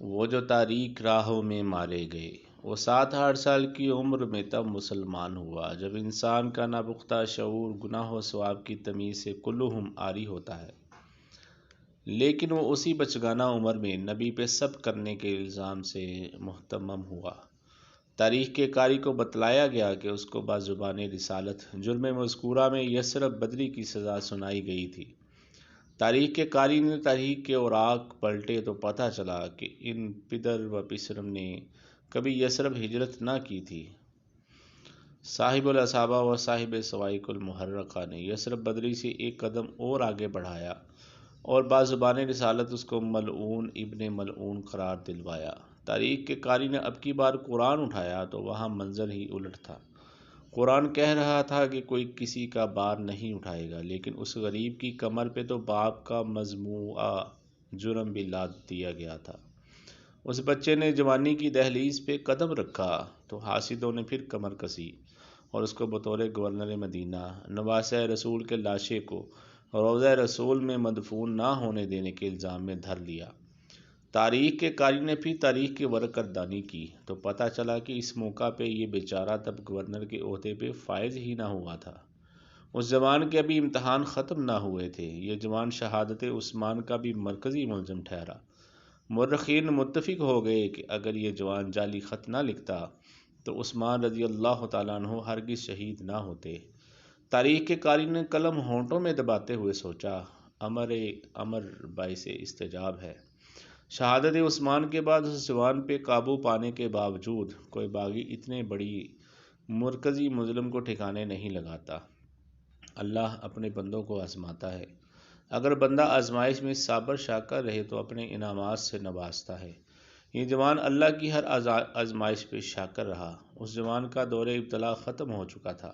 وہ جو تاریک راہوں میں مارے گئے، وہ 7-8 سال کی عمر میں تب مسلمان ہوا جب انسان کا ناپختہ شعور گناہ و ثواب کی تمیز سے کلہم عاری ہوتا ہے، لیکن وہ اسی بچگانہ عمر میں نبی پہ سب کرنے کے الزام سے مہتمم ہوا۔ تاریخ کے قاری کو بتلایا گیا کہ اس کو بازبان رسالت جرم مذکورہ میں یثرب بدری کی سزا سنائی گئی تھی۔ تاریخ کے قاری نے تاریخ کے اوراق پلٹے تو پتہ چلا کہ ان پدر و پسرم نے کبھی یثرب ہجرت نہ کی تھی۔ صاحب الاصابہ و صاحب سوائق المحرقہ نے یثرب بدری سے ایک قدم اور آگے بڑھایا اور بازبان رسالت اس کو ملعون ابن ملعون قرار دلوایا۔ تاریخ کے قاری نے اب کی بار قرآن اٹھایا تو وہاں منظر ہی الٹ تھا۔ قرآن کہہ رہا تھا کہ کوئی کسی کا بار نہیں اٹھائے گا، لیکن اس غریب کی کمر پہ تو باپ کا مجموعہ جرم بھی لاد دیا گیا تھا۔ اس بچے نے جوانی کی دہلیز پہ قدم رکھا تو حاسدوں نے پھر کمر کسی اور اس کو بطور گورنر مدینہ نواسہ رسول کے لاشے کو روضہ رسول میں مدفون نہ ہونے دینے کے الزام میں دھر لیا۔ تاریخ کے قاری نے پھر تاریخ کی ورق گردانی کی تو پتہ چلا کہ اس موقع پہ یہ بیچارہ تب گورنر کے عہدے پہ فائز ہی نہ ہوا تھا۔ اس جوان کے ابھی امتحان ختم نہ ہوئے تھے۔ یہ جوان شہادت عثمان کا بھی مرکزی ملزم ٹھہرا۔ مورخین متفق ہو گئے کہ اگر یہ جوان جعلی خط نہ لکھتا تو عثمان رضی اللہ تعالیٰ عنہ ہرگز شہید نہ ہوتے۔ تاریخ کے قاری نے قلم ہونٹوں میں دباتے ہوئے سوچا، امر باعث استجاب ہے۔ شہادت عثمان کے بعد اس جوان پہ قابو پانے کے باوجود کوئی باغی اتنے بڑی مرکزی مظلم کو ٹھکانے نہیں لگاتا۔ اللہ اپنے بندوں کو آزماتا ہے۔ اگر بندہ آزمائش میں صابر شاکر رہے تو اپنے انعامات سے نوازتا ہے۔ یہ جوان اللہ کی ہر آزمائش پہ شاکر رہا۔ اس جوان کا دور ابتلا ختم ہو چکا تھا،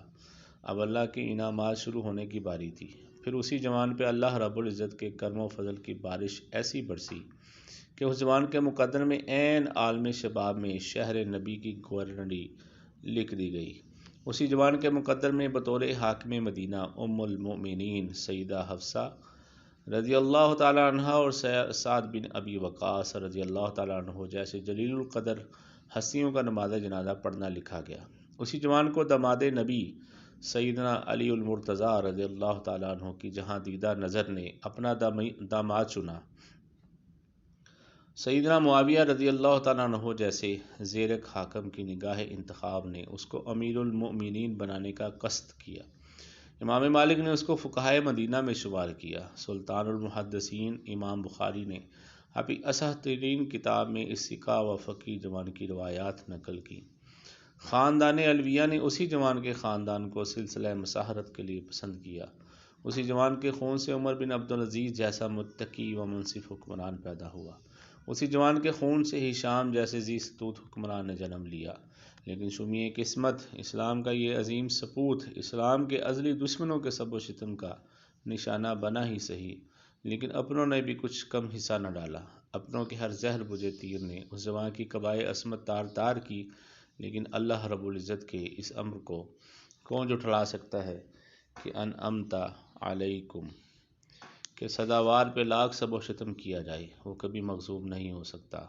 اب اللہ کے انعامات شروع ہونے کی باری تھی۔ پھر اسی جوان پہ اللہ رب العزت کے کرم و فضل کی بارش ایسی برسی کہ اس جوان کے مقدر میں عین عالم شباب میں شہر نبی کی گورنری لکھ دی گئی۔ اسی جوان کے مقدر میں بطور حاکم مدینہ ام المؤمنین سیدہ حفصہ رضی اللہ تعالیٰ عنہ اور سعد بن ابی وقاص رضی اللہ تعالیٰ عنہ جیسے جلیل القدر ہستیوں کا نماز جنازہ پڑھنا لکھا گیا۔ اسی جوان کو داماد نبی سیدنا علی المرتضیٰ رضی اللہ تعالیٰ عنہ کی جہاں دیدہ نظر نے اپنا داماد چنا۔ سیدنا معاویہ رضی اللہ تعالیٰ عنہ جیسے زیرک حاکم کی نگاہ انتخاب نے اس کو امیر المؤمنین بنانے کا قصد کیا۔ امام مالک نے اس کو فقہائے مدینہ میں شمار کیا۔ سلطان المحدثین امام بخاری نے اپنی اصح ترین کتاب میں اس ثقہ و فقیہ جوان کی روایات نقل کی۔ خاندان علویہ نے اسی جوان کے خاندان کو سلسلہ مساہرت کے لیے پسند کیا۔ اسی جوان کے خون سے عمر بن عبدالعزیز جیسا متقی و منصف حکمران پیدا ہوا۔ اسی جوان کے خون سے ہشام جیسے ذی ستوت حکمران نے جنم لیا۔ لیکن شومیِ قسمت اسلام کا یہ عظیم سپوت اسلام کے ازلی دشمنوں کے سب و شتم کا نشانہ بنا ہی صحیح، لیکن اپنوں نے بھی کچھ کم حصہ نہ ڈالا۔ اپنوں کے ہر زہر بجے تیر نے اس جوان کی قبائے عصمت تار تار کی، لیکن اللہ رب العزت کے اس امر کو کون جھٹلا سکتا ہے کہ انعمت علیکم کہ سزاوار پہ لاکھ سب و شتم کیا جائے، وہ کبھی مغضوب نہیں ہو سکتا۔